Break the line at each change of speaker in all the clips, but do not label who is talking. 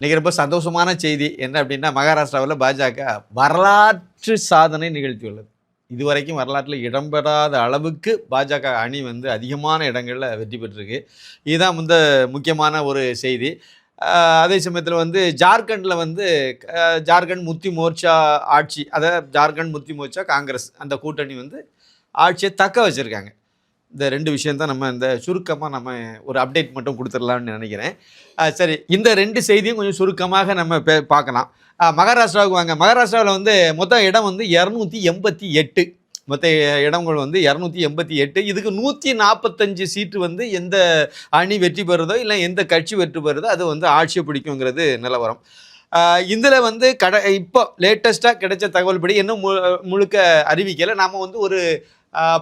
இன்னைக்கு ரொம்ப சந்தோஷமான செய்தி என்ன அப்படின்னா, மகாராஷ்டிராவில் பாஜக வரலாற்று சாதனை நிகழ்த்தியுள்ளது. இதுவரைக்கும் வரலாற்றில் இடம்பெறாத அளவுக்கு பாஜக அணி வந்து அதிகமான இடங்களில் வெற்றி பெற்றிருக்கு. இதுதான் முக்கியமான ஒரு செய்தி. அதே சமயத்தில் வந்து ஜார்க்கண்டில் வந்து ஜார்க்கண்ட் முக்தி மோர்ச்சா ஆட்சி, அதாவது ஜார்க்கண்ட் முக்தி மோர்ச்சா காங்கிரஸ் அந்த கூட்டணி வந்து ஆட்சியை தக்க வச்சுருக்காங்க. இந்த 2 விஷயம் தான் நம்ம இந்த சுருக்கமாக நம்ம ஒரு அப்டேட் மட்டும் கொடுத்துடலாம்னு நினைக்கிறேன். சரி, இந்த 2 செய்தியும் கொஞ்சம் சுருக்கமாக நம்ம பார்க்கலாம். மகாராஷ்டிராவுக்கு வாங்க. மகாராஷ்டிராவில் வந்து மொத்தம் இடம் வந்து 288. மொத்த இடங்கள் வந்து 288. இதுக்கு 145 சீட்டு வந்து எந்த அணி வெற்றி பெறுதோ இல்லை எந்த கட்சி வெற்றி பெறுதோ அது வந்து ஆட்சியை பிடிக்குங்கிறது நிலவரம். இதில் வந்து இப்போ லேட்டஸ்ட்டாக கிடைச்ச தகவல் படி இன்னும் முழுக்க அறிவிக்கலை. நாம் வந்து ஒரு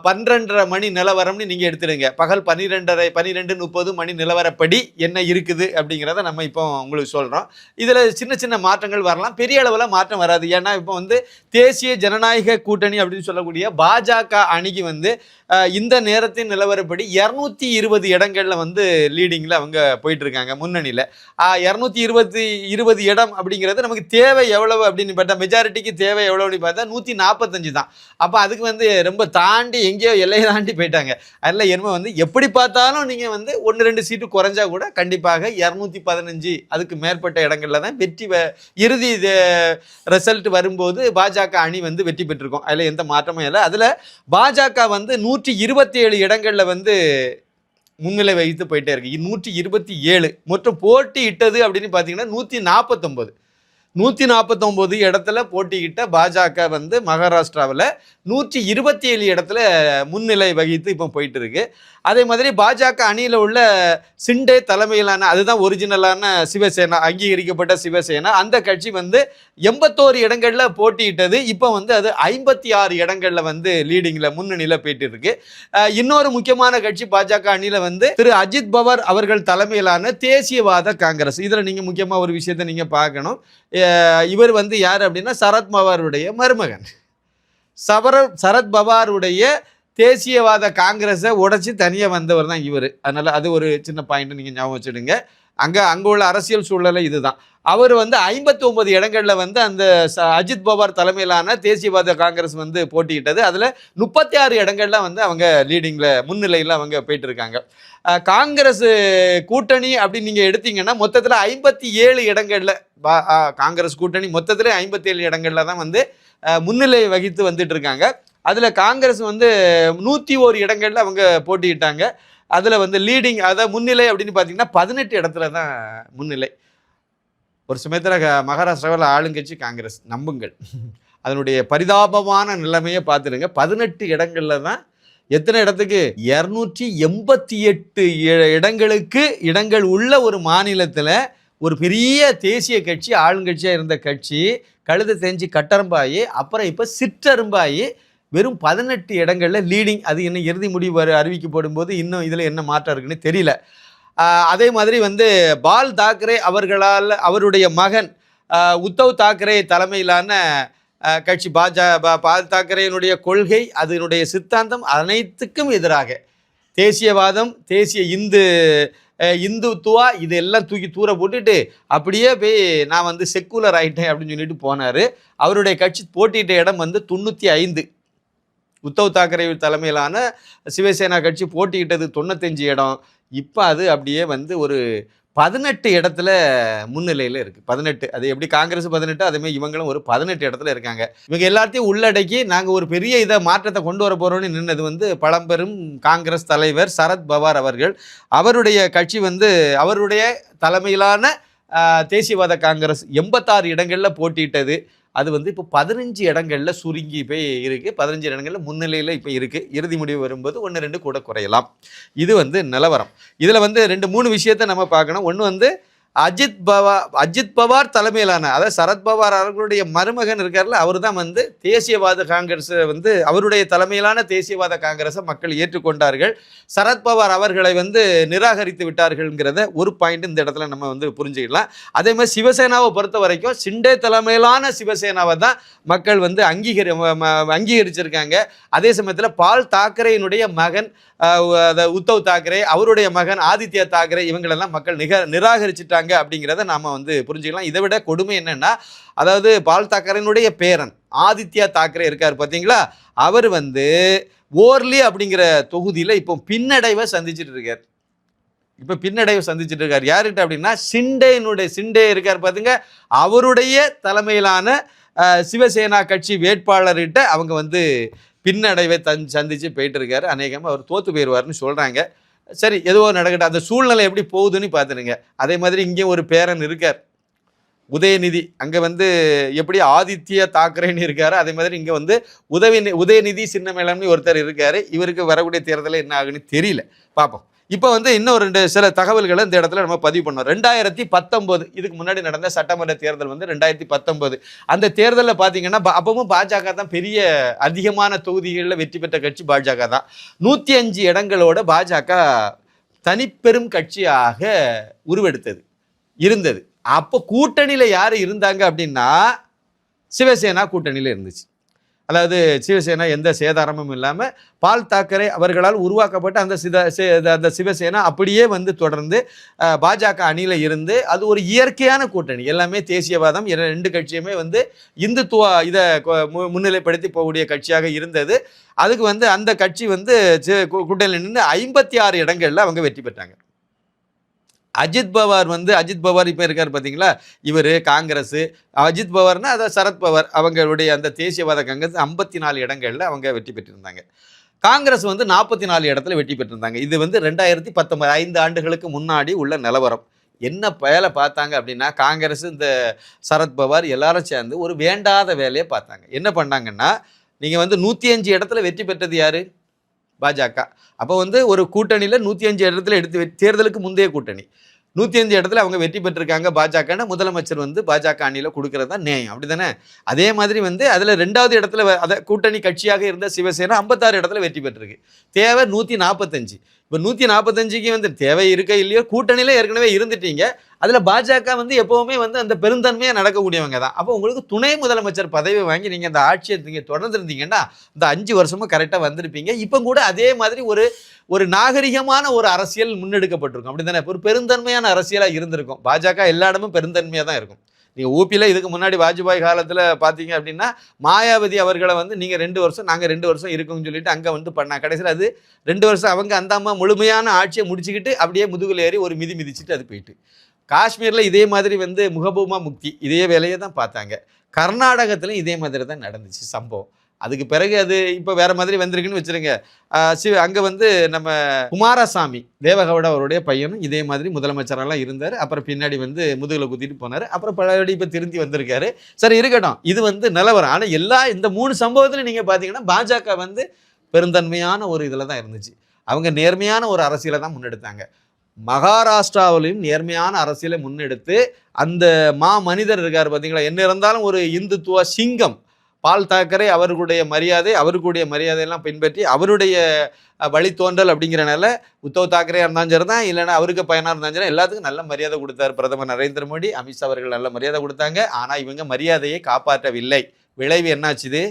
12:30 மணி நிலவரம்னு நீங்கள் எடுத்துடுங்க. பகல் 12:30 மணி நிலவரப்படி என்ன இருக்குது அப்படிங்கிறத நம்ம இப்போ உங்களுக்கு சொல்கிறோம். இதில் சின்ன சின்ன மாற்றங்கள் வரலாம், பெரிய அளவில் மாற்றம் வராது. ஏன்னா இப்போ வந்து தேசிய ஜனநாயக கூட்டணி அப்படின்னு சொல்லக்கூடிய பாஜக அணிக்கு வந்து இந்த நேரத்தின் நிலவரப்படி 220 இடங்களில் வந்து லீடிங்கில் அவங்க போயிட்டுருக்காங்க முன்னணியில். 220 இடம் அப்படிங்கிறது நமக்கு தேவை எவ்வளவு அப்படின்னு பார்த்தா, மெஜாரிட்டிக்கு தேவை எவ்வளோ அப்படின்னு பார்த்தா 145 தான். அப்போ அதுக்கு வந்து ரொம்ப தாண்டி எங்கேயோ எல்லையை தாண்டி போயிட்டாங்க. அதில் என்ன வந்து எப்படி பார்த்தாலும் நீங்கள் வந்து 1-2 சீட்டு குறைஞ்சா கூட கண்டிப்பாக 215 அதுக்கு மேற்பட்ட இடங்களில் தான் இறுதி ரிசல்ட் வரும்போது பாஜக அணி வந்து வெற்றி பெற்றிருக்கோம். அதில் எந்த மாற்றமும் இல்லை. அதில் பாஜக வந்து 127 இடங்களில் வந்து முன்னிலை வகித்து போயிட்டே இருக்கு. 127 மொத்தம் போட்டியிட்டது அப்படின்னு பார்த்தீங்கன்னா 149 இடத்துல போட்டியிட்ட பாஜக வந்து மகாராஷ்டிராவில் 127 இடத்துல முன்னிலை வகித்து இப்போ போயிட்டு இருக்கு. அதே மாதிரி பாஜக அணியில் உள்ள சிண்டே தலைமையிலான, அதுதான் ஒரிஜினலான சிவசேனா, அங்கீகரிக்கப்பட்ட சிவசேனா, அந்த கட்சி வந்து 81 இடங்களில் போட்டியிட்டது. இப்போ வந்து அது 56 இடங்களில் வந்து லீடிங்கில் முன்னணியில் போயிட்டு இருக்கு. இன்னொரு முக்கியமான கட்சி பாஜக அணியில் வந்து திரு அஜித் பவார் அவர்கள் தலைமையிலான தேசியவாத காங்கிரஸ். இதில் நீங்கள் முக்கியமாக ஒரு விஷயத்தை நீங்கள் பார்க்கணும். இவர் வந்து யார் அப்படின்னா சரத்பவாருடைய மருமகன். சரத்பவாருடைய தேசியவாத காங்கிரஸை உடைச்சி தனியாக வந்தவர் தான் இவர். அதனால் அது ஒரு சின்ன பாயிண்ட் நீங்கள் ஞாபகம் வச்சுடுங்க. அங்கே உள்ள அரசியல் சூழலை இதுதான். அவர் வந்து 59 இடங்களில் வந்து அந்த அஜித் பவார் தலைமையிலான தேசியவாத காங்கிரஸ் வந்து போட்டியிட்டது. அதில் 36 இடங்கள்லாம் வந்து அவங்க லீடிங்கில் முன்னிலையில் அவங்க போயிட்டு இருக்காங்க. காங்கிரஸ் கூட்டணி அப்படின்னு நீங்கள் எடுத்தீங்கன்னா மொத்தத்தில் 57 இடங்களில் காங்கிரஸ் கூட்டணி மொத்தத்தில் 57 இடங்களில் தான் வந்து முன்னிலை வகித்து வந்துட்டு இருக்காங்க. அதில் காங்கிரஸ் வந்து 101 இடங்களில் அவங்க போட்டியிட்டாங்க. அதில் வந்து லீடிங், அதாவது முன்னிலை அப்படின்னு பார்த்தீங்கன்னா 18 இடத்துல தான் முன்னிலை. ஒரு சமயத்தில் மகாராஷ்டிராவில் ஆளுங்கட்சி காங்கிரஸ், நம்புங்கள். அதனுடைய பரிதாபமான நிலைமையை பார்த்துடுங்க. 18 இடங்களில் தான், எத்தனை இடத்துக்கு? 288 இடங்கள் உள்ள ஒரு மாநிலத்தில் ஒரு பெரிய தேசிய கட்சி, ஆளுங்கட்சியாக இருந்த கட்சி கழுதை தேஞ்சி கட்டரும்பாயி அப்புறம் இப்போ சிற்றரும்பாயி வெறும் 18 இடங்களில் லீடிங். அது இன்னும் இறுதி முடிவு அறிவிக்கப்படும் போது இன்னும் இதில் என்ன மாற்றம் இருக்குன்னு தெரியல. அதே மாதிரி வந்து பால் தாக்கரே அவருடைய மகன் உத்தவ் தாக்கரே தலைமையிலான கட்சி பால் தாக்கரேனுடைய கொள்கை, அதனுடைய சித்தாந்தம் அனைத்துக்கும் எதிராக தேசியவாதம், தேசிய இந்துத்துவா இதெல்லாம் தூக்கி தூர போட்டுட்டு அப்படியே போய் நான் வந்து செக்குலர் ஆகிட்டேன் அப்படின்னு சொல்லிட்டு போனார். அவருடைய கட்சி போட்டியிட்ட இடம் வந்து 95. உத்தவ் தாக்கரே தலைமையிலான சிவசேனா கட்சி போட்டியிட்டது 95 இடம். இப்போ அது அப்படியே வந்து ஒரு 18 இடத்துல முன்னிலையில் இருக்குது. 18, அது எப்படி காங்கிரஸ் 18, அதேமாதிரி இவங்களும் ஒரு 18 இடத்துல இருக்காங்க. இவங்க எல்லாத்தையும் உள்ளடக்கி நாங்கள் ஒரு பெரிய மாற்றத்தை கொண்டு வர போகிறோம்னு நின்னது வந்து பழம்பெரும் காங்கிரஸ் தலைவர் சரத் பவார் அவர்கள். அவருடைய கட்சி வந்து அவருடைய தலைமையிலான தேசியவாத காங்கிரஸ் 86 இடங்களில் போட்டியிட்டது. அது வந்து இப்போ 15 இடங்களில் சுருங்கி போய் இருக்குது. 15 இடங்களில் முன்னிலையில் இப்போ இருக்குது. இறுதி முடிவு வரும்போது 1-2 கூட குறையலாம். இது வந்து நிலவரம். இதில் வந்து 2-3 விஷயத்தை நம்ம பார்க்கணும். ஒன்று வந்து அஜித் பவார் தலைமையிலான, அதாவது சரத்பவார் அவர்களுடைய மருமகன் இருக்கார்ல, அவர் தான் வந்து தேசியவாத காங்கிரஸை வந்து அவருடைய தலைமையிலான தேசியவாத காங்கிரஸை மக்கள் ஏற்றுக்கொண்டார்கள். சரத்பவார் அவர்களை வந்து நிராகரித்து விட்டார்கள்ங்கிறத ஒரு பாயிண்ட் இந்த இடத்துல நம்ம வந்து புரிஞ்சுக்கலாம். அதே மாதிரி சிவசேனாவை பொறுத்த வரைக்கும் சிண்டே தலைமையிலான சிவசேனாவை தான் மக்கள் வந்து அங்கீகரிச்சிருக்காங்க. அதே சமயத்தில் பால் தாக்கரேயினுடைய மகன் உத்தவ் தாக்கரே, அவருடைய மகன் ஆதித்யா தாக்கரே, இவங்களெல்லாம் மக்கள் நிராகரிச்சிட்டாங்க இருக்காங்க அப்படிங்கிறத நாம வந்து புரிஞ்சுக்கலாம். இதை விட கொடுமை என்னன்னா, அதாவது பால் தாக்கரேனுடைய பேரன் ஆதித்யா தாக்கரே இருக்காரு பார்த்தீங்களா, அவர் வந்து ஓர்லி அப்படிங்கிற தொகுதியில் இப்போ பின்னடைவை சந்திச்சுட்டு இருக்கார். இப்போ பின்னடைவை சந்திச்சுட்டு இருக்கார் யாருக்கிட்ட அப்படின்னா, சிண்டே இருக்கார் பார்த்துங்க, அவருடைய தலைமையிலான சிவசேனா கட்சி வேட்பாளர்கிட்ட அவங்க வந்து பின்னடைவை சந்திச்சு போயிட்டு இருக்காரு. அநேகமாக அவர் தோத்து போயிடுவார்னு சொல்கிறாங்க. சரி, எதுவோ நடக்கட்டும். அந்த சூழ்நிலை எப்படி போகுதுன்னு பார்த்துடுங்க. அதே மாதிரி இங்கே ஒரு பேரன் இருக்கார் உதயநிதி. அங்கே வந்து எப்படி ஆதித்ய தாக்கரேன்னு இருக்காரு, அதே மாதிரி இங்கே வந்து உதயநிதி சின்னமேளம்னு ஒருத்தர் இருக்காரு. இவருக்கு வரக்கூடிய தேர்தலில் என்ன ஆகுன்னு தெரியல, பார்ப்போம். இப்போ வந்து இன்னும் சில தகவல்களை இந்த இடத்துல நம்ம பதிவு பண்ணோம். 2019 இதுக்கு முன்னாடி நடந்த சட்டமன்ற தேர்தல் வந்து 2019. அந்த தேர்தலில் பார்த்தீங்கன்னா அப்பவும் பாஜக தான் பெரிய அதிகமான தொகுதிகளில் வெற்றி பெற்ற கட்சி பாஜக தான். 105 இடங்களோட பாஜக தனிப்பெரும் கட்சியாக உருவெடுத்தது இருந்தது. அப்போ கூட்டணியில் யார் இருந்தாங்க அப்படின்னா, சிவசேனா கூட்டணியில் இருந்துச்சு. அதாவது சிவசேனா எந்த சேதாரமும் இல்லாமல் பால் தாக்கரே அவர்களால் உருவாக்கப்பட்ட அந்த சிவசேனா அப்படியே வந்து தொடர்ந்து பாஜக அணியில் இருந்து அது ஒரு இயற்கையான கூட்டணி. எல்லாமே தேசியவாதம், ரெண்டு கட்சியுமே வந்து இந்துத்துவ இதை முன்னிலைப்படுத்தி போகக்கூடிய கட்சியாக இருந்தது. அதுக்கு வந்து அந்த கட்சி வந்து கூட்டணியில் நின்று 56 இடங்களில் அவங்க வெற்றி பெற்றாங்க. அஜித் பவார் இப்போ இருக்கார் பார்த்தீங்களா, இவர் காங்கிரஸ். அஜித் பவார்னா அதாவது சரத்பவார், அவங்களுடைய அந்த தேசியவாத காங்கிரஸ் 54 இடங்களில் அவங்க வெற்றி பெற்றிருந்தாங்க. காங்கிரஸ் வந்து 44 இடத்துல வெற்றி பெற்றிருந்தாங்க. இது வந்து 2019 5 ஆண்டுகளுக்கு முன்னாடி உள்ள நிலவரம். என்ன வேலை பார்த்தாங்க அப்படின்னா, காங்கிரஸ் இந்த சரத்பவார் எல்லாரும் சேர்ந்து ஒரு வேண்டாத வேலையை பார்த்தாங்க. என்ன பண்ணாங்கன்னா, நீங்கள் வந்து 105 இடத்துல வெற்றி பெற்றது யாரு? பாஜக. அப்போ வந்து ஒரு கூட்டணியில் 105 இடத்துல தேர்தலுக்கு முந்தைய கூட்டணி 105 இடத்துல அவங்க வெற்றி பெற்றிருக்காங்க பாஜகன்னு முதலமைச்சர் வந்து பாஜக அணியில் கொடுக்கறது தான் நியாயம், அப்படி தானே? அதே மாதிரி வந்து அதில் 2வது இடத்துல அதை கூட்டணி கட்சியாக இருந்த சிவசேனா 56 இடத்துல வெற்றி பெற்றிருக்கு. தேவை 145. இப்போ 145க்கு வந்து தேவை இருக்க இல்லையோ, கூட்டணியில் ஏற்கனவே இருந்துட்டீங்க. அதில் பாஜக வந்து எப்போவுமே வந்து அந்த பெருந்தன்மையாக நடக்கக்கூடியவங்க தான். அப்போ உங்களுக்கு துணை முதலமைச்சர் பதவி வாங்கி நீங்கள் அந்த ஆட்சியை நீங்கள் தொடர்ந்து இருந்தீங்கன்னா இந்த 5 வருஷமும் கரெக்டாக வந்திருப்பீங்க. இப்போ கூட அதே மாதிரி ஒரு நாகரிகமான ஒரு அரசியல் முன்னெடுக்கப்பட்டிருக்கும், அப்படி தானே? ஒரு பெருந்தன்மையான அரசியலாக இருந்திருக்கும். பாஜக எல்லா இடமும் பெருந்தன்மையாக தான் இருக்கும். நீங்கள் ஊபியில் இதுக்கு முன்னாடி வாஜ்பாய் காலத்தில் பார்த்தீங்க அப்படின்னா, மாயாவதி அவர்களை வந்து நீங்கள் 2 வருஷம் நாங்கள் 2 வருஷம் இருக்குன்னு சொல்லிட்டு அங்கே வந்து பண்ணாங்க. கடைசியில் அது 2 வருஷம் அவங்க அந்த அம்மா முழுமையான ஆட்சியை முடிச்சுக்கிட்டு அப்படியே முதுகில் ஏறி ஒரு மிதிச்சுட்டு அது போயிட்டு. காஷ்மீரில் இதே மாதிரி வந்து முகபூமா முக்தி இதே வேலையை தான் பார்த்தாங்க. கர்நாடகத்திலும் இதே மாதிரி தான் நடந்துச்சு சம்பவம். அதுக்கு பிறகு அது இப்போ வேற மாதிரி வந்திருக்குன்னு வச்சுருங்க. அங்கே வந்து நம்ம குமாரசாமி தேவகவுடா அவருடைய பையனும் இதே மாதிரி முதலமைச்சரெல்லாம் இருந்தார். அப்புறம் பின்னாடி வந்து முதுகில் குத்திட்டு போனார். அப்புறம் பழையபடி இப்போ திருந்தி வந்திருக்காரு. சரி, இருக்கட்டும், இது வந்து நிலவரம். ஆனால் இந்த 3 சம்பவத்தில் நீங்கள் பார்த்தீங்கன்னா பாஜக வந்து பெருந்தன்மையான ஒரு இதில் தான் இருந்துச்சு. அவங்க நேர்மையான ஒரு அரசியலை தான் முன்னெடுத்தாங்க. மகாராஷ்டிராவிலையும் நேர்மையான அரசியலை முன்னெடுத்து அந்த மனிதர் இருக்கார் பார்த்தீங்களா, என்ன இருந்தாலும் ஒரு இந்துத்துவ சிங்கம் பால் தாக்கரே அவர்களுடைய மரியாதையெல்லாம் பின்பற்றி அவருடைய வழித்தோன்றல் அப்படிங்கிறனால உத்தவ் தாக்கரே இருந்தாலும் சரி தான், இல்லைன்னா அவருக்கு பையனாக இருந்தாலும் சரி, எல்லாத்துக்கும் நல்ல மரியாதை கொடுத்தார் பிரதமர் நரேந்திர மோடி. அமித்ஷா அவர்கள் நல்ல மரியாதை கொடுத்தாங்க. ஆனால் இவங்க மரியாதையை காப்பாற்றவில்லை. விளைவு என்னாச்சுது?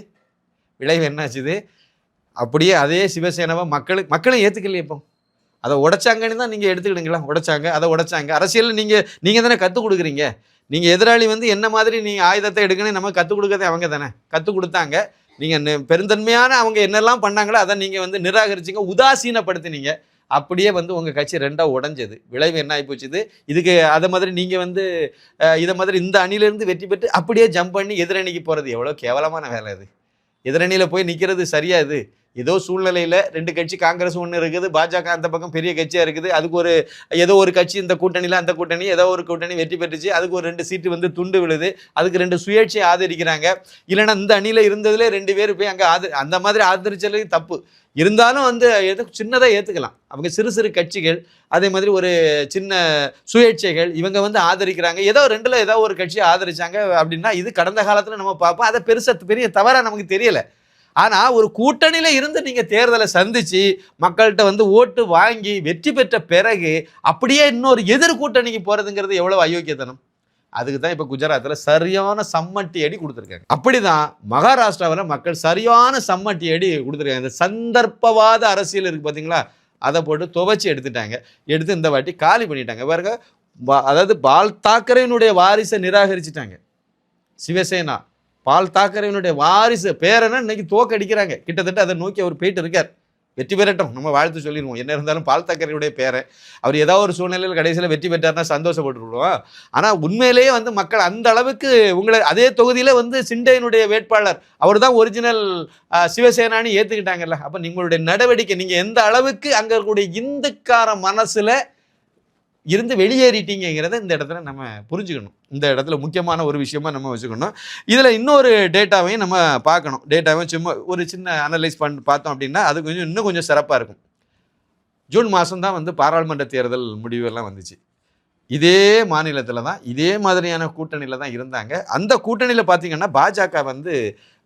அப்படியே அதே சிவசேனாவை மக்களும் ஏற்றுக்கலையே. இப்போ அதை உடைச்சாங்கன்னு தான் நீங்கள் எடுத்துக்கிடுங்களா? அதை உடைச்சாங்க. அரசியலில் நீங்கள் தானே கற்றுக் கொடுக்குறீங்க. நீங்கள் எதிராளி வந்து என்ன மாதிரி நீங்கள் ஆயுதத்தை எடுக்கணும் நம்ம கற்றுக் கொடுக்கறதே அவங்க தானே கற்றுக் கொடுத்தாங்க. நீங்கள் பெருந்தன்மையான அவங்க என்னெல்லாம் பண்ணாங்களோ அதை நீங்கள் வந்து நிராகரிச்சிங்க, உதாசீனப்படுத்தினீங்க. அப்படியே வந்து உங்கள் கட்சி 2ஆக உடைஞ்சது. விளைவு என்ன ஆகி போச்சுது? இதுக்கு அதை மாதிரி நீங்கள் வந்து இதை மாதிரி இந்த அணியிலேருந்து வெற்றி பெற்று அப்படியே ஜம்ப் பண்ணி எதிரணிக்கு போகிறது எவ்வளோ கேவலமான வேலை. அது எதிரணியில் போய் நிற்கிறது சரியா? இது ஏதோ சூழ்நிலையில் 2 கட்சி, காங்கிரஸ் ஒன்று இருக்குது, பாஜக அந்த பக்கம் பெரிய கட்சியாக இருக்குது. அதுக்கு ஏதோ ஒரு கட்சி இந்த கூட்டணியில் அந்த கூட்டணி ஏதோ ஒரு கூட்டணி வெற்றி பெற்றுச்சு. அதுக்கு ஒரு 2 சீட்டு வந்து துண்டு விழுது. அதுக்கு 2 சுயேட்சையை ஆதரிக்கிறாங்க. இல்லைன்னா இந்த அணியில் இருந்ததுல 2 பேர் போய் அங்கே அந்த மாதிரி ஆதரிச்சது தப்பு. இருந்தாலும் வந்து சின்னதாக ஏற்றுக்கலாம். அவங்க சிறு கட்சிகள், அதே மாதிரி ஒரு சின்ன சுயேட்சைகள் இவங்க வந்து ஆதரிக்கிறாங்க. ஏதோ 2ல் ஏதோ ஒரு கட்சியை ஆதரிச்சாங்க அப்படின்னா இது கடந்த காலத்தில் நம்ம பார்ப்போம். அதை பெரிய தவறாக நமக்கு தெரியலை. ஆனால் ஒரு கூட்டணியில் இருந்து நீங்கள் தேர்தலை சந்தித்து மக்கள்கிட்ட வந்து ஓட்டு வாங்கி வெற்றி பெற்ற பிறகு அப்படியே இன்னொரு எதிர் கூட்டணிக்கு போகிறதுங்கிறது எவ்வளோ அயோக்கியத்தனம். அதுக்கு தான் இப்போ குஜராத்தில் சரியான சம்மட்டி அடி கொடுத்துருக்காங்க. அப்படிதான் மகாராஷ்டிராவில் மக்கள் சரியான சம்மட்டி அடி கொடுத்துருக்காங்க. இந்த சந்தர்ப்பவாத அரசியல் இருக்குது பார்த்தீங்களா, அதை போட்டு துவைச்சி எடுத்துட்டாங்க. எடுத்து இந்த வாட்டி காலி பண்ணிட்டாங்க. பாருங்க, அதாவது பால் தாக்கரேனுடைய வாரிசை நிராகரிச்சிட்டாங்க சிவசேனா. பால் தாக்கரேனுடைய வாரிசு பேரனை இன்னைக்கு தோக்கடிக்கிறாங்க. கிட்டத்தட்ட அதை நோக்கி அவர் போயிட்டு இருக்கார். வெற்றி பெறட்டும், நம்ம வாழ்த்து சொல்லிடுவோம். என்ன இருந்தாலும் பால் தாக்கரேனுடைய பேரன் அவர் ஏதாவது ஒரு சூழ்நிலையில் கடைசியில் வெற்றி பெற்றார்னா சந்தோஷப்பட்டுருவோம். ஆனால் உண்மையிலேயே வந்து மக்கள் அந்த அளவுக்கு உங்களை அதே தொகுதியில் வந்து சிண்டேனுடைய வேட்பாளர் அவர் தான் ஒரிஜினல் சிவசேனான்னு ஏற்றுக்கிட்டாங்கல்ல. அப்போ நீங்களுடைய நடவடிக்கை நீங்கள் எந்த அளவுக்கு அங்கே இருக்கக்கூடிய இந்துக்கார மனசில் இருந்து வெளியேறிட்டீங்கிறத இந்த இடத்துல நம்ம புரிஞ்சுக்கணும். இந்த இடத்துல முக்கியமான ஒரு விஷயமா நம்ம வச்சுக்கணும். இதில் இன்னொரு டேட்டாவையும் நம்ம பார்க்கணும். டேட்டாவையும் சும்மா ஒரு சின்ன அனலைஸ் பார்த்தோம் அப்படின்னா அது இன்னும் கொஞ்சம் சிறப்பாக இருக்கும். ஜூன் மாதம் தான் வந்து பாராளுமன்ற தேர்தல் முடிவெல்லாம் வந்துச்சு. இதே மாநிலத்தில் தான் இதே மாதிரியான கூட்டணியில் தான் இருந்தாங்க. அந்த கூட்டணியில் பார்த்தீங்கன்னா பாஜக வந்து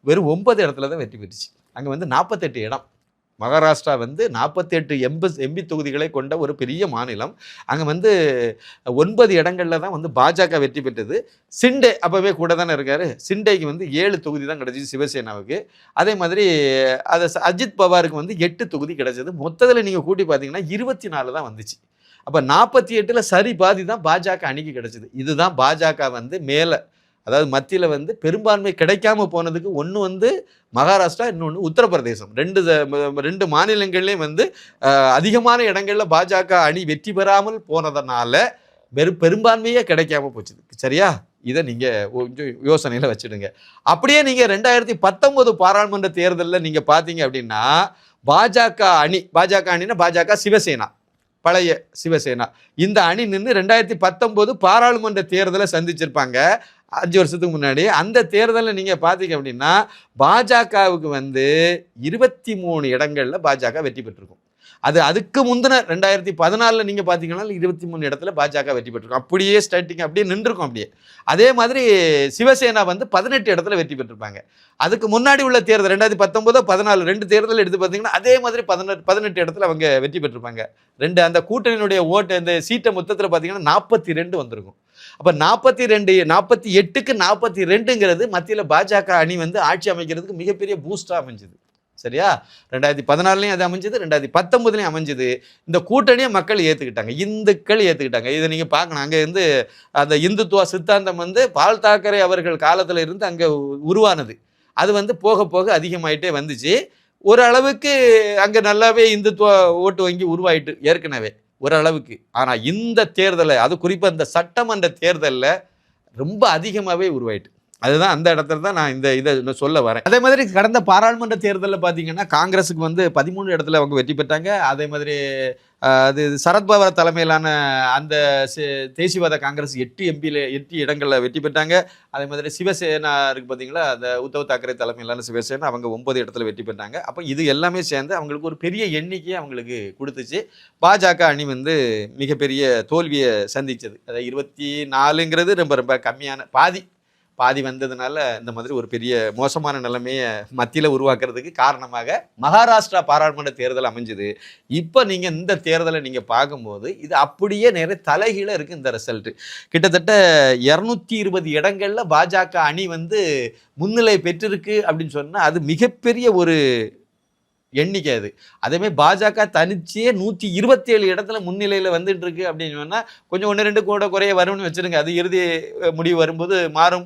வெறும் 9 இடத்துல தான் வெற்றி பெற்றுச்சு. அங்கே வந்து 48 இடம். மகாராஷ்டிரா வந்து 48 எம்பி தொகுதிகளை கொண்ட ஒரு பெரிய மாநிலம். அங்கே வந்து 9 இடங்களில் தான் வந்து பாஜக வெற்றி பெற்றது. சிண்டே அப்போவே கூட தானே இருக்காரு. சிண்டேக்கு வந்து 7 தொகுதி தான் கிடச்சிது சிவசேனாவுக்கு. அதே மாதிரி அதை அஜித் பவாருக்கு வந்து 8 தொகுதி கிடச்சிது. மொத்தத்தில் நீங்கள் கூட்டி பார்த்தீங்கன்னா 24 தான் வந்துச்சு. அப்போ 48ல் சரி பாதி தான் பாஜக அணிக்கு கிடச்சிது. இதுதான் பாஜக வந்து மேலே, அதாவது மத்தியில் வந்து பெரும்பான்மை கிடைக்காம போனதுக்கு ஒன்று வந்து மகாராஷ்டிரா, இன்னொன்று உத்தரப்பிரதேசம். ரெண்டு மாநிலங்கள்லேயும் வந்து அதிகமான இடங்களில் பாஜக அணி வெற்றி பெறாமல் போனதுனால பெரும்பான்மையே கிடைக்காம போச்சு. சரியா? இதை நீங்கள் கொஞ்சம் யோசனையில் வச்சுடுங்க. அப்படியே நீங்கள் 2019 பாராளுமன்ற தேர்தலில் நீங்கள் பார்த்தீங்க அப்படின்னா பாஜக அணினா பாஜக சிவசேனா, பழைய சிவசேனா, இந்த அணி நின்று 2019 பாராளுமன்ற தேர்தலை சந்திச்சிருப்பாங்க 5 வருஷத்துக்கு முன்னாடி. அந்த தேர்தலில் நீங்கள் பார்த்தீங்க அப்படின்னா பாஜகவுக்கு வந்து 23 இடங்களில் பாஜக வெற்றி பெற்றிருக்கும். அதுக்கு முந்தின 2014 நீங்கள் பார்த்தீங்கன்னா 23 இடத்துல பாஜக வெற்றி பெற்றிருக்கும். அப்படியே ஸ்டார்டிங் அப்படியே நின்றுருக்கும் அப்படியே. அதே மாதிரி சிவசேனா வந்து 18 இடத்துல வெற்றி பெற்றிருப்பாங்க. அதுக்கு முன்னாடி உள்ள தேர்தல் 2019, 14 2 தேர்தல் எடுத்து பார்த்தீங்கன்னா அதே மாதிரி 18 இடத்துல அவங்க வெற்றி பெற்றிருப்பாங்க. அந்த கூட்டணியினுடைய ஓட்டு அந்த சீட்டை மொத்தத்தில் பார்த்தீங்கன்னா 42 வந்திருக்கும். அப்போ 48க்கு 42ங்கிறது மத்தியில் பாஜக அணி வந்து ஆட்சி அமைக்கிறதுக்கு மிகப்பெரிய பூஸ்டாக அமைஞ்சுது. சரியா? 2014 அது அமைஞ்சது, 2019 அமைஞ்சது. இந்த கூட்டணியை மக்கள் ஏற்றுக்கிட்டாங்க, இந்துக்கள் ஏற்றுக்கிட்டாங்க. இதை நீங்கள் பார்க்கணும். அங்கே இருந்து அந்த இந்துத்துவ சித்தாந்தம் வந்து பால் தாக்கரே அவர்கள் காலத்தில் இருந்து அங்கே உருவானது. அது வந்து போக போக அதிகமாயிட்டே வந்துச்சு. ஓரளவுக்கு அங்கே நல்லாவே இந்துத்துவ ஓட்டு வங்கி உருவாயிட்டு ஏற்கனவே ஓரளவுக்கு. ஆனால் இந்த தேர்தலை, அது குறிப்பாக இந்த சட்டமன்ற தேர்தலில் ரொம்ப அதிகமாகவே உருவாயிட்டு. அதுதான் அந்த இடத்துல தான் நான் இதை சொல்ல வரேன். அதே மாதிரி கடந்த பாராளுமன்ற தேர்தலில் பார்த்தீங்கன்னா காங்கிரஸுக்கு வந்து 13 இடத்துல அவங்க வெற்றி பெற்றாங்க. அதே மாதிரி அது சரத்பவார் தலைமையிலான அந்த தேசியவாத காங்கிரஸ் 8 இடங்களில் வெற்றி பெற்றாங்க. அதே மாதிரி சிவசேனா இருக்குது பார்த்தீங்களா, அந்த உத்தவ் தாக்கரே தலைமையிலான சிவசேனா, அவங்க 9 இடத்துல வெற்றி பெற்றாங்க. அப்போ இது எல்லாமே சேர்ந்து அவங்களுக்கு ஒரு பெரிய எண்ணிக்கையை அவங்களுக்கு கொடுத்துச்சு. பாஜக அணி வந்து மிகப்பெரிய தோல்வியை சந்தித்தது. அதாவது 24ங்கிறது ரொம்ப ரொம்ப கம்மியான பாதி வந்ததுனால இந்த மாதிரி ஒரு பெரிய மோசமான நிலைமையை மத்தியில் உருவாக்குறதுக்கு காரணமாக மகாராஷ்டிரா பாராளுமன்ற தேர்தல் அமைஞ்சுது. இப்போ நீங்கள் இந்த தேர்தலை நீங்கள் பார்க்கும்போது இது அப்படியே நிறைய தலைகீழ இருக்குது. இந்த ரிசல்ட்டு கிட்டத்தட்ட 220 இடங்களில் பாஜக அணி வந்து முன்னிலை பெற்றிருக்கு அப்படின்னு சொன்னால் அது மிகப்பெரிய ஒரு எண்ணிக்கை. அதேமாதிரி பாஜக தனிச்சே 127 இடத்துல முன்னிலையில் வந்துட்டு இருக்கு அப்படின்னு சொன்னால் கொஞ்சம் 1-2 கூட குறைய வரும்னு வச்சுருங்க. அது இறுதி முடிவு வரும்போது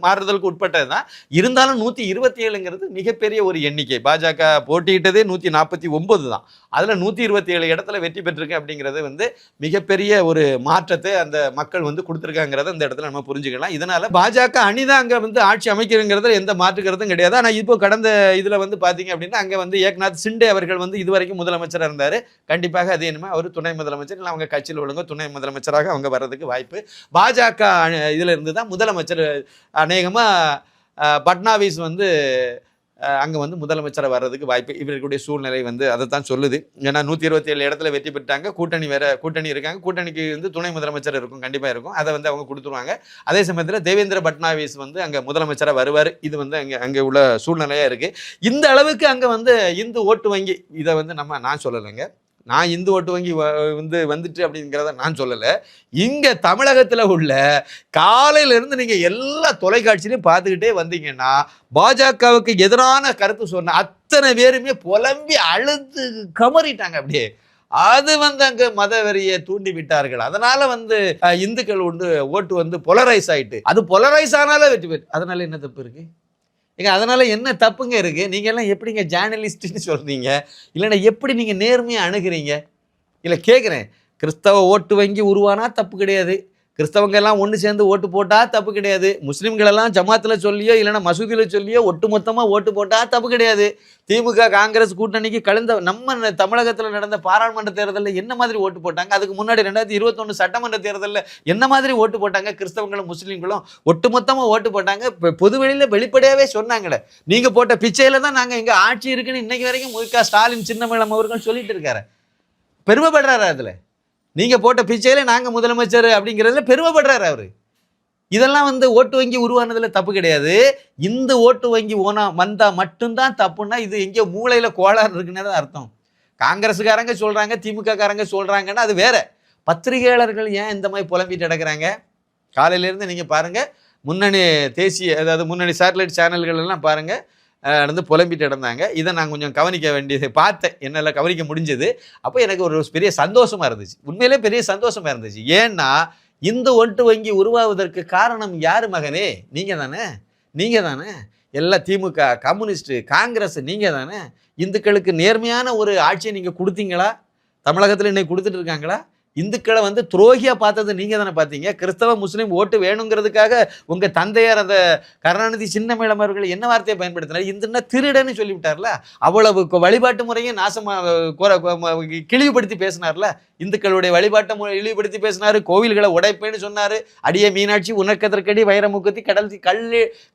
மாறுதலுக்கு உட்பட்டது தான். இருந்தாலும் 127ங்கிறது மிகப்பெரிய ஒரு எண்ணிக்கை. பாஜக போட்டியிட்டதே 149 தான். அதில் 127 இடத்துல வெற்றி பெற்றிருக்கு அப்படிங்கிறது வந்து மிகப்பெரிய ஒரு மாற்றத்தை அந்த மக்கள் வந்து கொடுத்துருக்காங்கிறத இந்த இடத்துல நம்ம புரிஞ்சுக்கலாம். இதனால் பாஜக அணி தான் அங்கே வந்து ஆட்சி அமைக்கிறங்கிறத எந்த மாற்றுக்கிறதும் கிடையாது. ஆனால் இப்போ கடந்த இதில் வந்து பார்த்தீங்க அப்படின்னா அங்கே வந்து ஏக்நாத் சிண்டே அவர்கள் வந்து இதுவரைக்கும் முதலமைச்சராக இருந்தார். கண்டிப்பாக அது என்னமே அவர் துணை முதலமைச்சர் இல்லை அவங்க கட்சியில் உள்ளவங்க துணை முதலமைச்சராக அவங்க வர்றதுக்கு வாய்ப்பு. பாஜக இதில் இருந்து தான் முதலமைச்சர் அநேகமாக பட்னாவிஸ் வந்து அங்கே வந்து முதலமைச்சரை வர்றதுக்கு வாய்ப்பு. இவர்களுடைய சூழ்நிலை வந்து அதை தான் சொல்லுது. ஏன்னா 127 இடத்துல வெற்றி பெற்றாங்க. கூட்டணி இருக்காங்க. கூட்டணிக்கு வந்து துணை முதலமைச்சர் இருக்கும், கண்டிப்பாக இருக்கும். அதை வந்து அவங்க கொடுத்துருவாங்க. அதே சமயத்தில் தேவேந்திர பட்னாவிஸ் வந்து அங்கே முதலமைச்சராக வருவார். இது வந்து அங்கே உள்ள சூழ்நிலையாக இருக்குது. இந்த அளவுக்கு அங்கே வந்து இந்து ஓட்டு வங்கி, இதை வந்து நான் சொல்லலைங்க. நான் இந்து ஓட்டு வங்கி வந்துட்டு அப்படிங்கிறத நான் சொல்லலை. இங்கே தமிழகத்தில் உள்ள காலையிலேருந்து நீங்கள் எல்லா தொலைக்காட்சியிலையும் பார்த்துக்கிட்டே வந்தீங்கன்னா பாஜகவுக்கு எதிரான கருத்து சொன்ன அத்தனை பேருமே புலம்பி அழுது கமறிட்டாங்க. அப்படியே அது வந்து அங்க மத வெறியை தூண்டி விட்டார்கள். அதனால வந்து இந்துக்கள் ஓட்டு வந்து பொலரைஸ் ஆயிட்டு, அது பொலரைஸ் ஆனாலே வெற்றி பெற்று. அதனால என்ன தப்பு இருக்கு? ஏங்க அதனால என்ன தப்புங்க இருக்கு? நீங்க எல்லாம் எப்படிங்க ஜேர்னலிஸ்ட்னு சொல்றீங்க? இல்லைன்னா எப்படி நீங்க நேர்மையா அணுகுறீங்க? இல்லை கேட்குறேன், கிறிஸ்தவ ஓட்டு வங்கி உருவானா தப்பு கிடையாது, கிறிஸ்தவங்க எல்லாம் ஒன்று சேர்ந்து ஓட்டு போட்டால் தப்பு கிடையாது, முஸ்லீம்கள் எல்லாம் ஜமாத்தில் சொல்லியோ இல்லைன்னா மசூதியில் சொல்லியோ ஒட்டு மொத்தமாக ஓட்டு போட்டால் தப்பு கிடையாது. திமுக காங்கிரஸ் கூட்டணிக்கு கலந்த நம்ம தமிழகத்தில் நடந்த பாராளுமன்ற தேர்தலில் என்ன மாதிரி ஓட்டு போட்டாங்க, அதுக்கு முன்னாடி 2021 சட்டமன்ற தேர்தலில் என்ன மாதிரி ஓட்டு போட்டாங்க, கிறிஸ்தவங்களும் முஸ்லீம்களும் ஒட்டு மொத்தமாக ஓட்டு போட்டாங்க. இப்போ பொதுவெளியில் வெளிப்படையாகவே சொன்னாங்களே, நீங்கள் போட்ட பிச்சையில் தான் நாங்கள் எங்கள் ஆட்சி இருக்குன்னு இன்னைக்கு வரைக்கும் மு.க. ஸ்டாலின் சின்னமேளம் அவர்கள் சொல்லிட்டு இருக்காரு. பெருமைப்படுறாரு. அதில் நீங்கள் போட்ட பிச்சையில் நாங்கள் முதலமைச்சர் அப்படிங்கிறதுல பெருமைப்படுறாரு அவர். இதெல்லாம் வந்து ஓட்டு வங்கி உருவானதில் தப்பு கிடையாது. இந்த ஓட்டு வங்கி வந்தால் மட்டும்தான் தப்புன்னா இது எங்கேயோ மூளையில் கோளாறு இருக்குன்னு தான் அர்த்தம். காங்கிரஸுக்காரங்க சொல்கிறாங்க, திமுக காரங்க சொல்கிறாங்கன்னா அது வேற. பத்திரிகையாளர்கள் ஏன் இந்த மாதிரி புலம்பிட்டு நடக்கிறாங்க? காலையிலேருந்து நீங்கள் பாருங்கள், முன்னணி தேசிய அதாவது முன்னணி சேட்டலைட் சேனல்கள் எல்லாம் பாருங்கள் நடந்து புலம்பிட்டு இருந்தாங்க. இதை நான் கொஞ்சம் கவனிக்க வேண்டியது பார்த்தேன், என்னால் கவனிக்க முடிஞ்சது. அப்போ எனக்கு ஒரு பெரிய சந்தோஷமாக இருந்துச்சு, உண்மையிலே பெரிய சந்தோஷமாக இருந்துச்சு. ஏன்னா இந்த ஓட்டு வங்கி உருவாவதற்கு காரணம் யார் மகனே? நீங்கள் தானே, நீங்கள் தானே. எல்லாம் திமுக, கம்யூனிஸ்ட்டு, காங்கிரஸ், நீங்கள் தானே. இந்துக்களுக்கு நேர்மையான ஒரு ஆட்சியை நீங்கள் கொடுத்தீங்களா? தமிழகத்தில் இன்னைக்கு கொடுத்துட்டு இருக்காங்களா? இந்துக்களை வந்து துரோகியாக பார்த்தது நீங்கள் தானே பார்த்தீங்க. கிறிஸ்தவ முஸ்லீம் ஓட்டு வேணுங்கிறதுக்காக உங்கள் தந்தையார் அந்த கருணாநிதி சின்னமேளம் அவர்கள் என்ன வார்த்தையை பயன்படுத்தினார்? இந்துன்னா திருடன்னு சொல்லிவிட்டார்ல. அவ்வளவு வழிபாட்டு முறையும் நாசமாக கிழிவுபடுத்தி பேசினார்ல. இந்துக்களுடைய வழிபாட்டை இழிவுபடுத்தி பேசினார், கோவில்களை உடைப்பேன்னு சொன்னார். அடியே மீனாட்சி உனக்கதற்கடி வைரமுகத்தி கடல்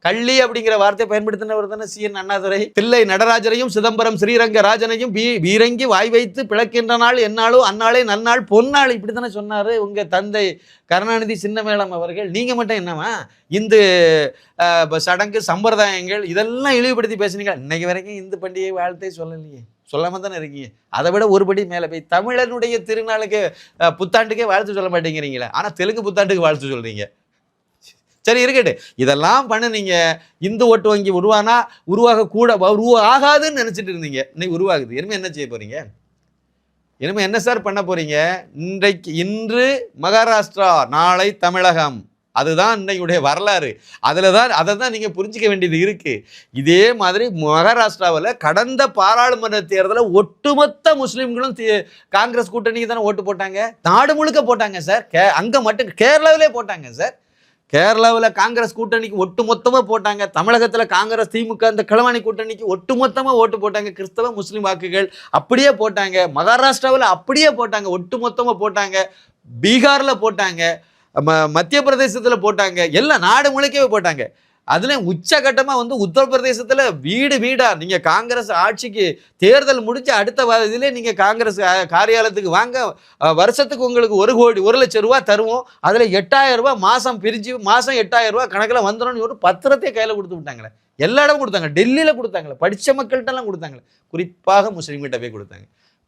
கள்ளி அப்படிங்கிற வார்த்தையை பயன்படுத்தினவர் தானே சி.என். அண்ணாதுரை. தில்லை நடராஜரையும் சிதம்பரம் ஸ்ரீரங்க ராஜனையும் வீரங்கி வாய் வைத்து பிளக்கின்ற நாள் என்னாலோ அந்நாளே நன்னாள் பொன்னாள் இப்படி தானே சொன்னார் உங்க தந்தை கருணாநிதி சின்னமேளம் அவர்கள். நீங்க மட்டும் என்னவா இந்து சடங்கு சம்பிரதாயங்கள் இதெல்லாம் இழிவுபடுத்தி பேசுனீங்க. இன்னைக்கு வரைக்கும் இந்து பண்டிகை வாழ்த்தே சொல்லலையே, சொல்லாம தானே இருக்கீங்க. அதை விட ஒருபடி மேலே போய் தமிழனுடைய திருநாளுக்கு புத்தாண்டுக்கே வாழ்த்து சொல்ல மாட்டேங்கிறீங்களே, ஆனால் தெலுங்கு புத்தாண்டுக்கு வாழ்த்து சொல்றீங்க. சரி இருக்கட்டு, இதெல்லாம் பண்ணுனீங்க. இந்து ஓட்டு வங்கி உருவாகாதுன்னு நினைச்சிட்டு இருந்தீங்க, இன்னைக்கு உருவாகுது. இனிமே என்ன செய்ய போறீங்க? இனிமே என்ன சார் பண்ண போறீங்க? இன்று மகாராஷ்டிரா, நாளை தமிழகம். அதுதான் இன்னைக்குடைய வரலாறு. அதை தான் நீங்கள் புரிஞ்சிக்க வேண்டியது இருக்கு. இதே மாதிரி மகாராஷ்டிராவில் கடந்த பாராளுமன்ற தேர்தலில் ஒட்டுமொத்த முஸ்லீம்களும் காங்கிரஸ் கூட்டணிக்கு தானே ஓட்டு போட்டாங்க. நாடு முழுக்க போட்டாங்க சார். அங்கே மட்டும் கேரளாவிலே போட்டாங்க சார். கேரளாவில் காங்கிரஸ் கூட்டணிக்கு ஒட்டுமொத்தமாக போட்டாங்க. தமிழகத்தில் காங்கிரஸ் திமுக இந்த கிழவாணி கூட்டணிக்கு ஒட்டுமொத்தமாக ஓட்டு போட்டாங்க. கிறிஸ்தவ முஸ்லீம் வாக்குகள் அப்படியே போட்டாங்க. மகாராஷ்டிராவில் அப்படியே போட்டாங்க, ஒட்டுமொத்தமாக போட்டாங்க. பீகாரில் போட்டாங்க, மத்திய பிரதேசத்தில் போட்டாங்க, எல்லாம் நாடு முழுக்கவே போட்டாங்க. அதுலேயும் உச்சகட்டமாக வந்து உத்தரப்பிரதேசத்தில் வீடா நீங்கள் காங்கிரஸ் ஆட்சிக்கு தேர்தல் முடிஞ்சு அடுத்த இதிலே நீங்கள் காங்கிரஸ் காரியாலயத்துக்கு வாங்க, வருஷத்துக்கு உங்களுக்கு 1 லட்சம் ரூபா தருவோம், அதில் 8000 ரூபா மாதம் பிரிஞ்சு மாதம் 8000 ரூபா கணக்கில் வந்துடும் ஒரு பத்திரத்தை கையில் கொடுத்து விட்டாங்களே. எல்லா இடமும் கொடுத்தாங்க, டெல்லியில் கொடுத்தாங்களே, படித்த மக்கள்கிட்டலாம் கொடுத்தாங்களே, குறிப்பாக முஸ்லீம்கிட்ட போய்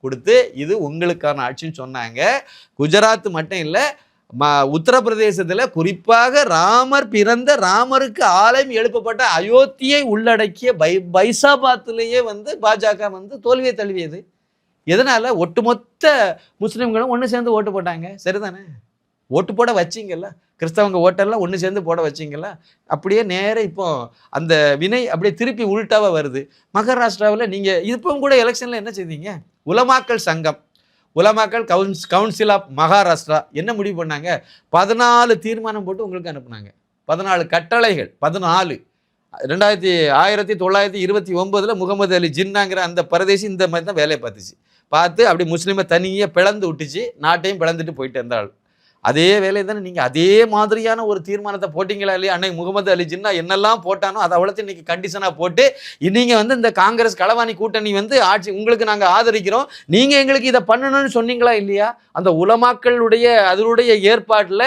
கொடுத்து இது உங்களுக்கான ஆட்சின்னு சொன்னாங்க. குஜராத் மட்டும் இல்லை, உத்தரப்பிரதேசத்தில் குறிப்பாக ராமர் பிறந்த ராமருக்கு ஆலயம் எழுப்பப்பட்ட அயோத்தியை உள்ளடக்கிய பைசாபாத்திலேயே வந்து பாஜக வந்து தோல்வியை தழுவியது. எதனால? ஒட்டுமொத்த முஸ்லீம்களும் ஒன்று சேர்ந்து ஓட்டு போட்டாங்க. சரிதானே? ஓட்டு போட வச்சிங்கல்ல, கிறிஸ்தவங்க ஓட்டெல்லாம் ஒன்று சேர்ந்து போட வச்சிங்கல்ல. அப்படியே நேரம் இப்போ அந்த வினை அப்படியே திருப்பி உள்டாவாக வருது. மகாராஷ்டிராவில் நீங்கள் இப்பவும் கூட எலெக்ஷனில் என்ன செய்தீங்க? உலமாக்கல் சங்கம், உலமாக்கல் கவுன்சில் ஆஃப் மகாராஷ்டிரா என்ன முடிவு பண்ணாங்க? 14 தீர்மானம் போட்டு உங்களுக்கு அனுப்புனாங்க. 14 கட்டளைகள். 1929 முகமது அலி ஜின்னாங்கிற அந்த பரதேசி இந்த மாதிரி தான் வேலையை பார்த்து அப்படி முஸ்லீமை தனியாக பிளந்து விட்டுச்சு, நாட்டையும் பிளந்துட்டு போயிட்டு இருந்தாள். அதே வேலையை தானே நீங்கள் அதே மாதிரியான ஒரு தீர்மானத்தை போட்டிங்களா இல்லையா? அன்னைக்கு முகமது அலி ஜின்னா என்னெல்லாம் போட்டானோ அதை அவ்வளோத்தையும் இன்னைக்கு கண்டிஷனாக போட்டு நீங்கள் வந்து இந்த காங்கிரஸ் களவாணி கூட்டணி வந்து ஆட்சி உங்களுக்கு நாங்கள் ஆதரிக்கிறோம், நீங்கள் எங்களுக்கு இதை பண்ணணும்னு சொன்னீங்களா இல்லையா? அந்த உலமாக்களுடைய அதனுடைய ஏற்பாட்டில்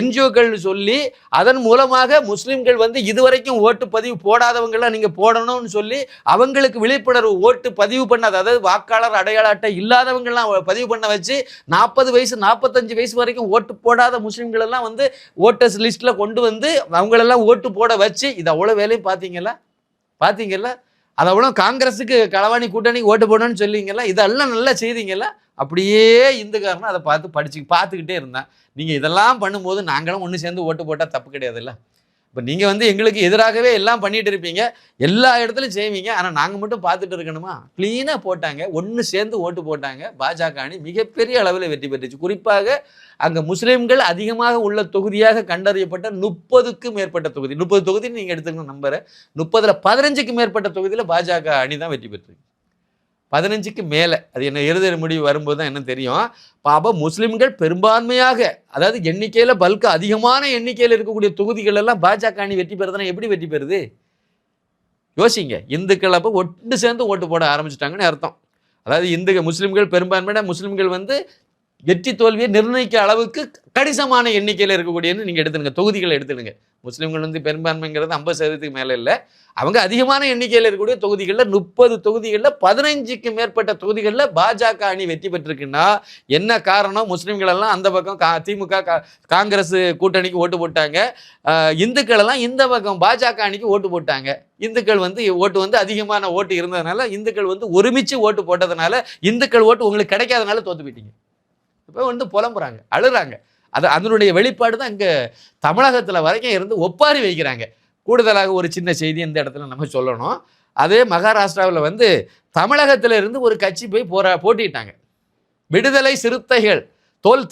என்ஜிஓக்கள் சொல்லி அதன் மூலமாக முஸ்லீம்கள் வந்து இதுவரைக்கும் ஓட்டு பதிவு போடாதவங்களாம் நீங்கள் போடணும்னு சொல்லி அவங்களுக்கு விழிப்புணர்வு ஓட்டு பதிவு பண்ணாத, அதாவது வாக்காளர் அடையாள அட்டை இல்லாதவங்கள்லாம் பதிவு பண்ண வச்சு 40 வயசு 45 வயசு வரைக்கும் ஓட்டு போடாத முஸ்லீம்கள் எல்லாம் வந்து ஓட்டர்ஸ் லிஸ்ட்ல கொண்டு வந்து அவங்களெல்லாம் ஓட்டு போட வச்சு இது அவ்வளோ வேலையும் பார்த்தீங்களா? அது அவ்வளோ காங்கிரஸுக்கு களவாணி கூட்டணி ஓட்டு போடணும்னு சொல்லிங்களா? இதெல்லாம் நல்லா செய்தீங்களா? அப்படியே இந்துக்காரனும் அதை பார்த்துக்கிட்டே இருந்தான். நீங்கள் இதெல்லாம் பண்ணும்போது நாங்களும் ஒன்று சேர்ந்து ஓட்டு போட்டால் தப்பு கிடையாதுல்ல. இப்போ நீங்கள் வந்து எங்களுக்கு எதிராகவே எல்லாம் பண்ணிட்டு இருப்பீங்க, எல்லா இடத்துலையும் செய்வீங்க, ஆனால் நாங்கள் மட்டும் பார்த்துட்டு இருக்கணுமா? க்ளீனாக போட்டாங்க, ஒன்று சேர்ந்து ஓட்டு போட்டாங்க. பாஜக அணி மிகப்பெரிய அளவில் வெற்றி பெற்றுச்சு. குறிப்பாக அங்கே முஸ்லீம்கள் அதிகமாக உள்ள தொகுதியாக கண்டறியப்பட்ட 30க்கும் மேற்பட்ட தொகுதி, 30 தொகுதி நீங்கள் எடுத்துக்கணும் நம்பரை, 30ல் 15க்கும் மேற்பட்ட தொகுதியில் பாஜக அணி தான் வெற்றி பெற்றிருக்கு. 15க்கு மேலே, அது என்ன இறுதி முடிவு வரும்போது தான் என்ன தெரியும். பாபா முஸ்லிம்கள் பெரும்பான்மையாக, அதாவது எண்ணிக்கையில் பல்கு அதிகமான எண்ணிக்கையில் இருக்கக்கூடிய தொகுதிகள் எல்லாம் பாஜக அணி வெற்றி பெறுதுன்னா எப்படி வெற்றி பெறுது? யோசிங்க. இந்துக்கள் அப்போ ஒட்டு சேர்ந்து ஓட்டு போட ஆரம்பிச்சிட்டாங்கன்னு அர்த்தம். அதாவது முஸ்லிம்கள் பெரும்பான்மையான முஸ்லிம்கள் வந்து வெற்றி தோல்வியை நிர்ணயிக்க அளவுக்கு கணிசமான எண்ணிக்கையில் இருக்கக்கூடியன்னு நீங்கள் எடுத்துடுங்க, தொகுதிகளை எடுத்துடுங்க. முஸ்லீம்கள் வந்து பெரும்பான்மைங்கிறது 50% மேலே இல்லை, அவங்க அதிகமான எண்ணிக்கையில் இருக்கக்கூடிய தொகுதிகளில் 30 தொகுதிகளில் 15க்கு மேற்பட்ட தொகுதிகளில் பாஜக அணி வெற்றி பெற்றிருக்குன்னா என்ன காரணம்? முஸ்லீம்கள் எல்லாம் அந்த பக்கம் திமுக காங்கிரஸ் கூட்டணிக்கு ஓட்டு போட்டாங்க, இந்துக்கள் எல்லாம் இந்த பக்கம் பாஜக அணிக்கு ஓட்டு போட்டாங்க. இந்துக்கள் வந்து ஓட்டு வந்து அதிகமான ஓட்டு இருந்ததுனால, இந்துக்கள் வந்து ஒருமிச்சு ஓட்டு போட்டதுனால, இந்துக்கள் ஓட்டு உங்களுக்கு கிடைக்காதனால தோத்து போயிட்டீங்க. இப்போ வந்து புலம்புறாங்க, அழுறாங்க. அதனுடைய வெளிப்பாடு தான் இங்கே தமிழகத்தில் வரைக்கும் இருந்து ஒப்பாரி வைக்கிறாங்க. கூடுதலாக ஒரு சின்ன செய்தி இந்த இடத்துல நம்ம சொல்லணும். அதே மகாராஷ்டிராவில் வந்து தமிழகத்தில் இருந்து ஒரு கட்சி போய் போட்டிட்டாங்க. விடுதலை சிறுத்தைகள்,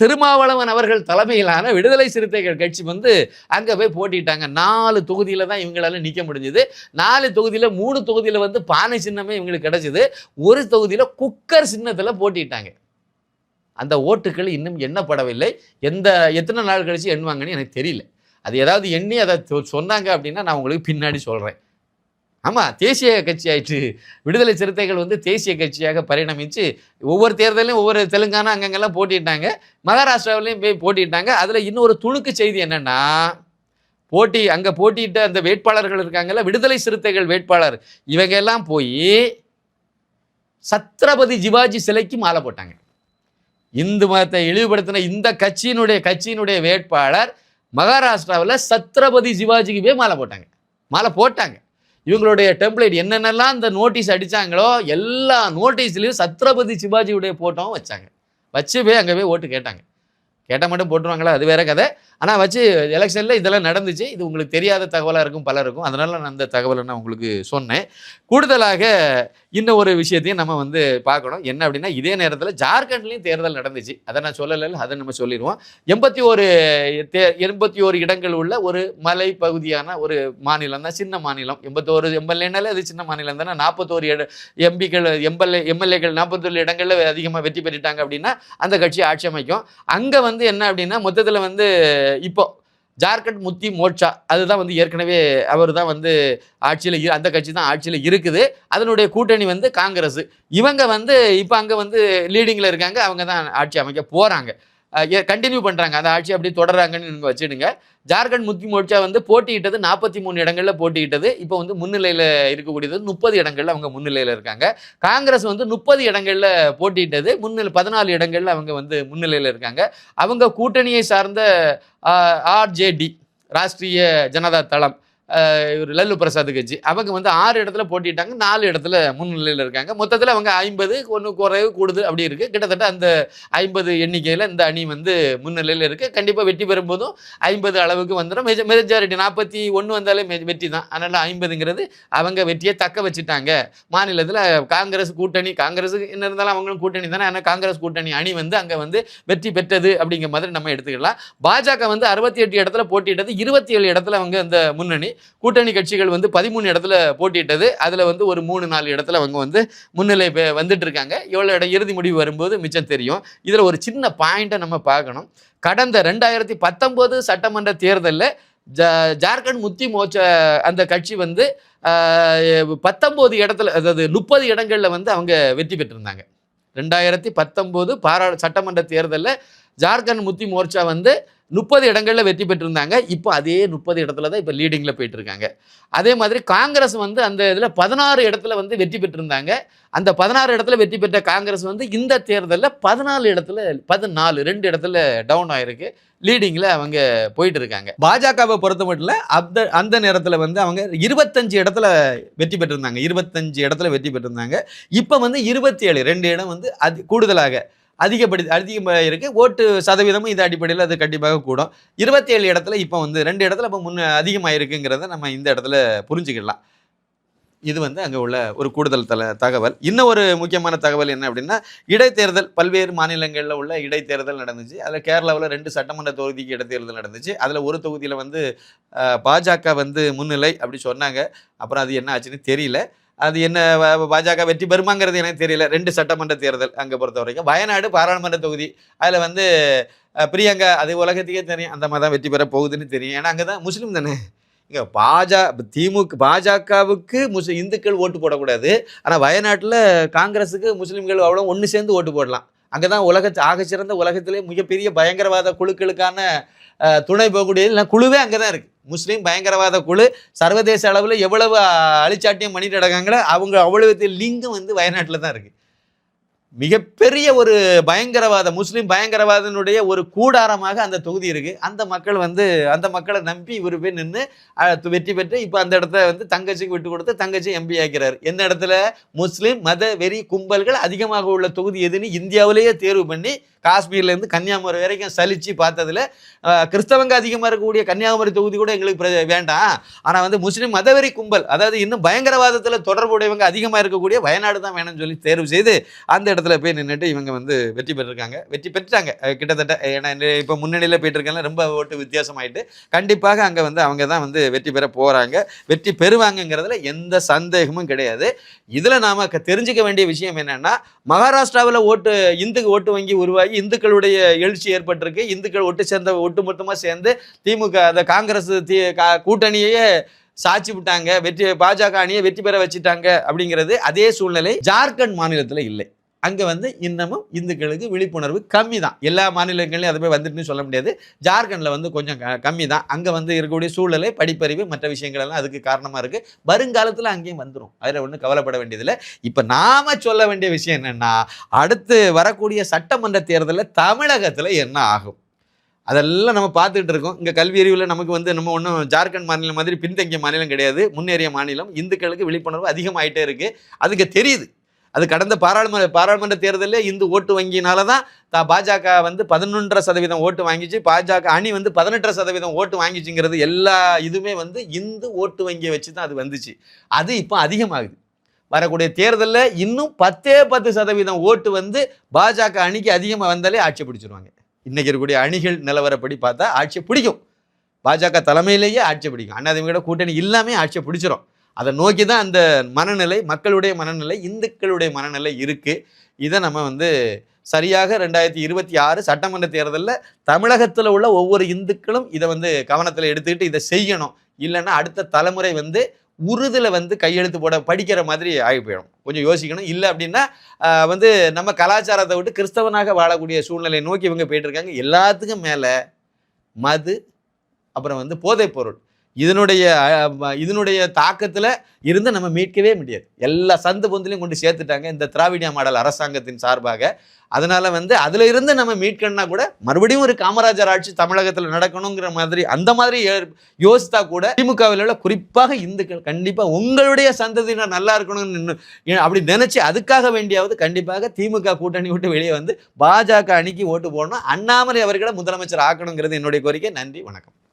திருமாவளவன் அவர்கள் தலைமையிலான விடுதலை சிறுத்தைகள் கட்சி வந்து அங்கே போய் போட்டிட்டாங்க. 4 தொகுதியில் தான் இவங்களால நிற்க முடிஞ்சது. 4 தொகுதியில் 3 தொகுதியில் வந்து பானை சின்னமே இவங்களுக்கு கிடைச்சிது. ஒரு தொகுதியில் குக்கர் சின்னத்தில் போட்டிட்டாங்க. அந்த ஓட்டுகள் இன்னும் எண்ணப்படவில்லை. எத்தனை நாள் கழிச்சு எண்ணுவாங்கன்னு எனக்கு தெரியல. அது ஏதாவது எண்ணி அதை சொன்னாங்க அப்படின்னா நான் உங்களுக்கு பின்னாடி சொல்கிறேன். ஆமாம், தேசிய கட்சி ஆயிடுச்சு. விடுதலை சிறுத்தைகள் வந்து தேசிய கட்சியாக பரிணமிச்சு ஒவ்வொரு தேர்தலையும் ஒவ்வொரு தெலுங்கானா அங்கங்கெல்லாம் போட்டிட்டாங்க, மகாராஷ்டிராவிலையும் போய் போட்டிட்டாங்க. அதில் இன்னொரு துணுக்கு செய்தி என்னென்னா, அங்கே போட்டியிட்ட அந்த வேட்பாளர்கள் இருக்காங்கல்ல, விடுதலை சிறுத்தைகள் வேட்பாளர், இவங்க எல்லாம் போய் சத்ரபதி சிவாஜி சிலைக்கு மாலை போட்டாங்க. இந்து மதத்தை இழிவுபடுத்தின இந்த கட்சியினுடைய வேட்பாளர் மகாராஷ்டிராவில் சத்ரபதி சிவாஜிக்கு மாலை போட்டாங்க. இவங்களுடைய டெம்ப்ளேட் என்னென்னலாம் இந்த நோட்டீஸ் அடித்தாங்களோ எல்லா நோட்டீஸ்லையும் சத்ரபதி சிவாஜியுடைய போட்டோவும் வச்சாங்க. வச்சு போய் அங்கே போய் ஓட்டு கேட்டாங்க. கேட்டால் மட்டும் போட்டுருவாங்களா, அது வேற கதை. ஆனால் வச்சு எலெக்ஷனில் இதெல்லாம் நடந்துச்சு. இது உங்களுக்கு தெரியாத தகவலாக இருக்கும், பலருக்கும். அதனால் நான் அந்த தகவலை நான் உங்களுக்கு சொன்னேன். கூடுதலாக இன்னும் ஒரு விஷயத்தையும் நம்ம வந்து பார்க்கணும். என்ன அப்படின்னா, இதே நேரத்தில் ஜார்க்கண்ட்லேயும் தேர்தல் நடந்துச்சு. அதை நான் சொல்லலை, அதை நம்ம சொல்லிடுவோம். 81 இடங்கள் உள்ள ஒரு மலை பகுதியான ஒரு மாநிலம் தான், சின்ன மாநிலம். 81 எம்எல்ஏனாலே அது சின்ன மாநிலம் தானே. 41 எம்எல்ஏக்கள் 41 இடங்களில் அதிகமாக வெற்றி பெற்றுட்டாங்க அப்படின்னா அந்த கட்சி ஆட்சி அமைக்கும். அங்கே வந்து என்ன அப்படின்னா, மொத்தத்தில் வந்து இப்போ ஜார்க்கண்ட் முக்தி மோர்ச்சா அதுதான் வந்து ஏற்கனவே அவர் தான் வந்து ஆட்சியில், அந்த கட்சி தான் ஆட்சியில் இருக்குது. அதனுடைய கூட்டணி வந்து காங்கிரஸ். இவங்க வந்து இப்போ அங்கே வந்து லீடிங்கில் இருக்காங்க. அவங்க தான் ஆட்சி அமைக்க போகிறாங்க, கண்டினியூ பண்ணுறாங்க. அந்த ஆட்சி அப்படி தொடர்றாங்கன்னு நீங்கள் வச்சுடுங்க. ஜார்க்கண்ட் முக்தி மோர்ச்சா வந்து போட்டியிட்டது 43 இடங்களில் போட்டியிட்டது. இப்போ வந்து முன்னிலையில் இருக்கக்கூடியது 30 இடங்களில் அவங்க முன்னிலையில் இருக்காங்க. காங்கிரஸ் வந்து 30 இடங்களில் போட்டியிட்டது, 14 இடங்களில் அவங்க வந்து முன்னிலையில் இருக்காங்க. அவங்க கூட்டணியை சார்ந்த ஆர்ஜேடி, ராஷ்ட்ரிய ஜனதா தளம், லல்லு பிரசாத் கட்சி, அவங்க வந்து 6 இடத்துல போட்டிட்டாங்க, 4 இடத்துல முன்னிலையில் இருக்காங்க. மொத்தத்தில் அவங்க 50, ஒன்று குறைவு கூடுதல் அப்படி இருக்குது. கிட்டத்தட்ட அந்த 50 எண்ணிக்கையில் இந்த அணி வந்து முன்னிலையில் இருக்குது. கண்டிப்பாக வெற்றி பெறும்போதும் 50 அளவுக்கு வந்துடும். மெஜாரிட்டி 41 வந்தாலே வெற்றி தான். அதனால் 50ங்கிறது அவங்க வெற்றியை தக்க வச்சுட்டாங்க. மாநிலத்தில் காங்கிரஸ் கூட்டணி, காங்கிரஸுக்கு என்ன இருந்தாலும் அவங்களும் கூட்டணி தானே, ஆனால் காங்கிரஸ் கூட்டணி அணி வந்து அங்கே வந்து வெற்றி பெற்றது அப்படிங்கிற மாதிரி நம்ம எடுத்துக்கலாம். பாஜக வந்து 68 இடத்துல போட்டியிட்டது, 27 இடத்துல அவங்க அந்த முன்னணி கூட்டணி கட்சிகள் வந்து 13 இடத்துல போட்டியிட்டது. அதில் வந்து ஒரு 3-4 இடத்துல அவங்க வந்து முன்னிலை வந்துட்டு இருக்காங்க. எவ்வளோ இடம் இறுதி முடிவு வரும்போது மிச்சம் தெரியும். இதில் ஒரு சின்ன பாயிண்ட்டை நம்ம பார்க்கணும். கடந்த 2019 சட்டமன்ற தேர்தலில் ஜார்க்கண்ட் முக்தி மோர்ச்சா அந்த கட்சி வந்து 19 இடத்துல, அதாவது 30 இடங்களில் வந்து அவங்க வெற்றி பெற்றிருந்தாங்க. 2019 சட்டமன்ற தேர்தலில் ஜார்க்கண்ட் முக்தி மோர்ச்சா வந்து 30 இடங்களில் வெற்றி பெற்றிருந்தாங்க. இப்போ அதே 30 இடத்துல தான் இப்போ லீடிங்கில் போயிட்டு இருக்காங்க. அதே மாதிரி காங்கிரஸ் வந்து அந்த இதில் 16 இடத்துல வந்து வெற்றி பெற்றிருந்தாங்க. அந்த 16 இடத்துல வெற்றி பெற்ற காங்கிரஸ் வந்து இந்த தேர்தலில் 14 இடத்துல 2 இடத்துல டவுன் ஆயிருக்கு. லீடிங்கில் அவங்க போயிட்டு இருக்காங்க. பாஜகவை பொறுத்த மட்டும் அந்த நேரத்தில் வந்து அவங்க 25 இடத்துல வெற்றி பெற்றிருந்தாங்க. 25 இடத்துல வெற்றி பெற்றிருந்தாங்க. இப்போ வந்து 27, 2 இடம் வந்து கூடுதலாக அதிகமாக இருக்குது. ஓட்டு சதவீதமும் இது அடிப்படையில் அது கண்டிப்பாக கூடும். 27 இடத்துல இப்போ வந்து 2 இடத்துல இப்போ அதிகமாக இருக்குங்கிறத நம்ம இந்த இடத்துல புரிஞ்சுக்கலாம். இது வந்து அங்கே உள்ள ஒரு கூடுதல் தகவல். இன்னும் ஒரு முக்கியமான தகவல் என்ன அப்படின்னா, இடைத்தேர்தல் பல்வேறு மாநிலங்களில் உள்ள இடைத்தேர்தல் நடந்துச்சு. அதில் கேரளாவில் 2 சட்டமன்ற தொகுதிக்கு இடைத்தேர்தல் நடந்துச்சு. அதில் ஒரு தொகுதியில் வந்து பாஜக வந்து முன்னிலை அப்படி சொன்னாங்க. அப்புறம் அது என்ன ஆச்சுன்னு தெரியல. அது என்ன பாஜக வெற்றி பெறுமாங்கிறது எனக்கு தெரியல. 2 சட்டமன்ற தேர்தல் அங்கே பொறுத்த வரைக்கும். வயநாடு பாராளுமன்ற தொகுதி அதில் வந்து பிரியங்கா, அது உலகத்துக்கே தெரியும் அந்த மாதிரி தான் வெற்றி பெற போகுதுன்னு தெரியும். ஏன்னா அங்கே தான் முஸ்லீம் தானே. இங்கே பாஜகவுக்கு இந்துக்கள் ஓட்டு போடக்கூடாது. ஆனால் வயநாட்டில் காங்கிரஸுக்கு முஸ்லீம்கள் அவ்வளோ ஒன்று சேர்ந்து ஓட்டு போடலாம். அங்கே தான் ஆகச்சிறந்த உலகத்திலே மிகப்பெரிய பயங்கரவாத குழுக்களுக்கான துணை போகக்கூடியது இல்லை குழுவே அங்கே தான் இருக்குது. முஸ்லீம் பயங்கரவாத குழு சர்வதேச அளவில் எவ்வளவு அழிச்சாட்டியம் பண்ணிட்டு நடக்காங்களோ அவங்க அவ்வளவு லிங்கம் வந்து வயநாட்டில் தான் இருக்குது. மிகப்பெரிய ஒரு பயங்கரவாத முஸ்லீம் பயங்கரவாதனுடைய ஒரு கூடாரமாக அந்த தொகுதி இருக்கு. அந்த மக்களை நம்பி இவர் போய் நின்று வெற்றி பெற்று இப்போ அந்த இடத்த வந்து தங்கச்சிக்கு விட்டு கொடுத்து தங்கச்சி எம்பி ஆக்கிறார். எந்த இடத்துல முஸ்லீம் மத வெறி கும்பல்கள் அதிகமாக உள்ள தொகுதி எதுன்னு இந்தியாவிலேயே தேர்வு பண்ணி காஷ்மீர்லேருந்து கன்னியாகுமரி வரைக்கும் சலிச்சு பார்த்ததுல கிறிஸ்தவங்க அதிகமாக இருக்கக்கூடிய கன்னியாகுமரி தொகுதி கூட எங்களுக்கு வேண்டாம். ஆனால் வந்து முஸ்லீம் மதவெறி கும்பல், அதாவது இன்னும் பயங்கரவாதத்தில் தொடர்புடையவங்க அதிகமாக இருக்கக்கூடிய வயநாடு தான் வேணும்னு சொல்லி தேர்வு செய்து அந்த இடத்துல போய் நின்றுட்டு இவங்க வந்து வெற்றி பெற்றாங்க கிட்டத்தட்ட. ஏன்னா இப்போ முன்னணியில் போயிட்டு இருக்காங்க, ரொம்ப ஓட்டு வித்தியாசமாயிட்டு கண்டிப்பாக அங்கே வந்து அவங்க தான் வந்து வெற்றி பெற போகிறாங்க, வெற்றி பெறுவாங்கங்கிறதுல எந்த சந்தேகமும் கிடையாது. இதில் நாம் தெரிஞ்சுக்க வேண்டிய விஷயம் என்னென்னா, மகாராஷ்டிராவில் இந்துக்கு ஓட்டு வங்கி உருவாகி இந்துக்களுடைய எழுச்சி ஏற்பட்டிருக்கு. இந்துக்கள் ஒட்டுமொத்தமாக சேர்ந்து திமுக அந்த காங்கிரஸ் கூட்டணியே சாட்சி விட்டாங்க, பாஜக அணியை வெற்றி பெற வச்சுட்டாங்க அப்படிங்கிறது. அதே சூழ்நிலை ஜார்க்கண்ட் மாநிலத்தில் இல்லை. அங்கே வந்து இன்னமும் இந்துக்களுக்கு விழிப்புணர்வு கம்மி தான். எல்லா மாநிலங்களையும் அதை போய் வந்துட்டுன்னு சொல்ல முடியாது. ஜார்க்கண்டில் வந்து கொஞ்சம் கம்மி தான். அங்கே வந்து இருக்கக்கூடிய சூழ்நிலை, படிப்பறிவு, மற்ற விஷயங்கள் எல்லாம் அதுக்கு காரணமாக இருக்குது. வருங்காலத்தில் அங்கேயும் வந்துடும், அதில் ஒன்றும் கவலைப்பட வேண்டியதில்லை. இப்போ நாம் சொல்ல வேண்டிய விஷயம் என்னென்னா, அடுத்து வரக்கூடிய சட்டமன்ற தேர்தலில் தமிழகத்தில் என்ன ஆகும் அதெல்லாம் நம்ம பார்த்துட்டு இருக்கோம். இங்கே கல்வி அறிவில் நமக்கு வந்து நம்ம ஒன்றும் ஜார்க்கண்ட் மாநிலம் மாதிரி பின்தங்கிய மாநிலம் கிடையாது, முன்னேறிய மாநிலம். இந்துக்களுக்கு விழிப்புணர்வு அதிகமாகிட்டே இருக்குது, அதுக்கு தெரியுது. அது கடந்த பாராளுமன்ற தேர்தலில் இந்து ஓட்டு வங்கினால தான் பாஜக வந்து 11.5% ஓட்டு வாங்கிச்சு, பாஜக அணி வந்து 18% ஓட்டு வாங்கிச்சுங்கிறது. எல்லா இதுவுமே வந்து இந்து ஓட்டு வங்கியை வச்சு தான் அது வந்துச்சு. அது இப்போ அதிகமாகுது. வரக்கூடிய தேர்தலில் இன்னும் 10% ஓட்டு வந்து பாஜக அணிக்கு அதிகமாக வந்தாலே ஆட்சி பிடிச்சிருவாங்க. இன்னைக்கு இருக்கக்கூடிய அணிகள் நிலவரப்படி பார்த்தா ஆட்சி பிடிக்கும், பாஜக தலைமையிலேயே ஆட்சி பிடிக்கும். அதிமுக கூட்டணி இல்லாமல் ஆட்சியை பிடிச்சிரும். அதை நோக்கி தான் அந்த மனநிலை, மக்களுடைய மனநிலை, இந்துக்களுடைய மனநிலை இருக்குது. இதை நம்ம வந்து சரியாக 2026 சட்டமன்ற தேர்தலில் தமிழகத்தில் உள்ள ஒவ்வொரு இந்துக்களும் இதை வந்து கவனத்தில் எடுத்துக்கிட்டு இதை செய்யணும். இல்லைன்னா அடுத்த தலைமுறை வந்து உறுதியில் வந்து கையெழுத்து போட படிக்கிற மாதிரி ஆகி போயிடும். கொஞ்சம் யோசிக்கணும். இல்லை அப்படின்னா வந்து நம்ம கலாச்சாரத்தை விட்டு கிறிஸ்தவனாக வாழக்கூடிய சூழ்நிலையை நோக்கி இவங்க போயிட்டு இருக்காங்க. எல்லாத்துக்கும் மேலே மது, அப்புறம் வந்து போதைப் பொருள், இதனுடைய தாக்கத்தில் இருந்து நம்ம மீட்கவே முடியாது. எல்லா சந்து பொந்துலையும் கொண்டு சேர்த்துட்டாங்க இந்த திராவிடியா மாடல் அரசாங்கத்தின் சார்பாக. அதனால வந்து அதில் இருந்து நம்ம மீட்கணும்னா கூட மறுபடியும் ஒரு காமராஜர் ஆட்சி தமிழகத்தில் நடக்கணுங்கிற மாதிரி அந்த மாதிரி யோசித்தா கூட திமுகவில் உள்ள குறிப்பாக இந்துக்கள் கண்டிப்பாக உங்களுடைய சந்ததியினர் நல்லா இருக்கணும்னு அப்படி நினைச்சு அதுக்காக வேண்டியாவது கண்டிப்பாக திமுக கூட்டணி விட்டு வெளியே வந்து பாஜக அணிக்கு ஓட்டு போடணும், அண்ணாமலை அவர்களை முதலமைச்சர் ஆக்கணுங்கிறது என்னுடைய கோரிக்கை. நன்றி, வணக்கம்.